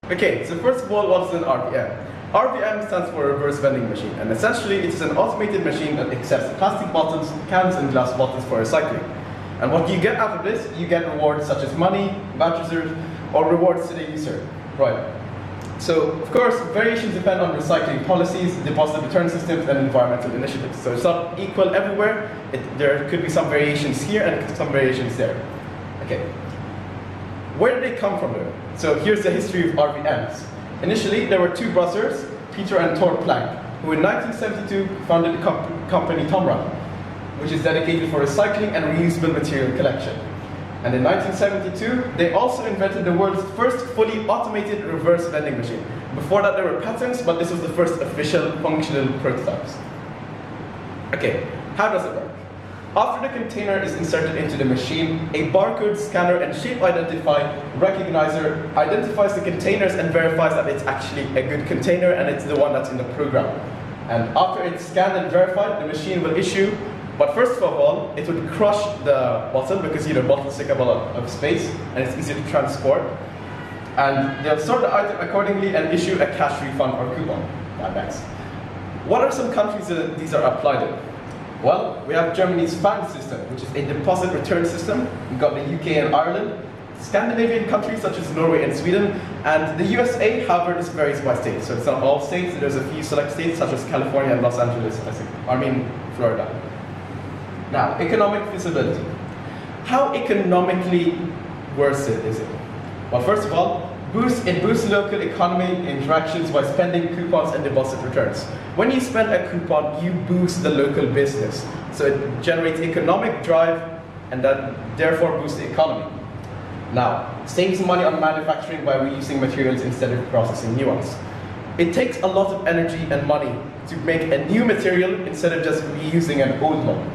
Okay, so first of all, what's an RVM? RVM stands for reverse vending machine, and essentially it is an automated machine that accepts plastic bottles, cans and glass bottles for recycling. And what you get out of this, you get rewards such as money, vouchers, or rewards to the user. Right. So, of course, variations depend on recycling policies, deposit return systems, and environmental initiatives. So it's not equal everywhere. There could be some variations here and some variations there. Okay. Where did they come from though? So here's the history of RVMs. Initially, there were two brothers, Peter and Thor Plank, who in 1972 founded the company Tomra, which is dedicated for recycling and reusable material collection. And in 1972, they also invented the world's first fully automated reverse vending machine. Before that, there were patents, but this was the first official functional prototypes. Okay, how does it work? After the container is inserted into the machine, a barcode scanner and shape recognizer identifies the containers and verifies that it's actually a good container and it's the one that's in the program. And after it's scanned and verified, the machine will issue. But first of all, it would crush the bottle because bottles take up a lot of space and it's easy to transport. And they'll sort the item accordingly and issue a cash refund or coupon. Next. What are some countries that these are applied in? Well, we have Germany's FANG system, which is a deposit return system. We've got the UK and Ireland, Scandinavian countries such as Norway and Sweden, and the USA, however, this varies by state. So it's not all states, there's a few select states such as California and Los Angeles, Florida. Now, economic feasibility. How economically worth it is it? Well, first of all, it boosts local economy interactions by spending coupons and deposit returns. When you spend a coupon, you boost the local business. So it generates economic drive and that therefore boosts the economy. Now, saves money on manufacturing by reusing materials instead of processing new ones. It takes a lot of energy and money to make a new material instead of just reusing an old one.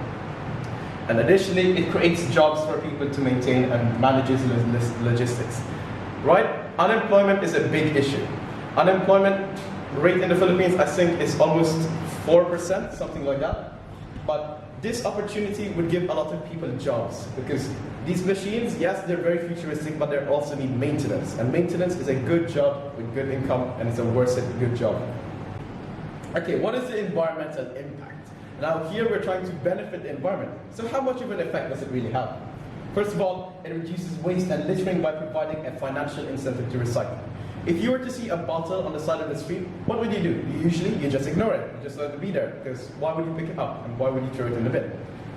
And additionally, it creates jobs for people to maintain and manages logistics. Right? Unemployment is a big issue. Unemployment rate in the Philippines, I think, is almost 4%, something like that. But this opportunity would give a lot of people jobs because these machines, yes, they're very futuristic, but they also need maintenance. And maintenance is a good job with good income, and it's a worth it good job. Okay, what is the environmental impact? Now here we're trying to benefit the environment. So how much of an effect does it really have? First of all, it reduces waste and littering by providing a financial incentive to recycle. If you were to see a bottle on the side of the street, what would you do? Usually, you just ignore it. You just let it be there, because why would you pick it up and why would you throw it in the bin?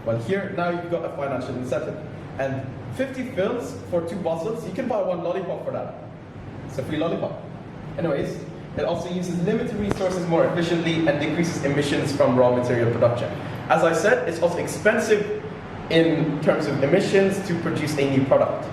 Well, here, now you've got a financial incentive. And 50 fills for 2 bottles, you can buy 1 lollipop for that. It's a free lollipop. Anyways, it also uses limited resources more efficiently and decreases emissions from raw material production. As I said, it's also expensive in terms of emissions to produce a new product.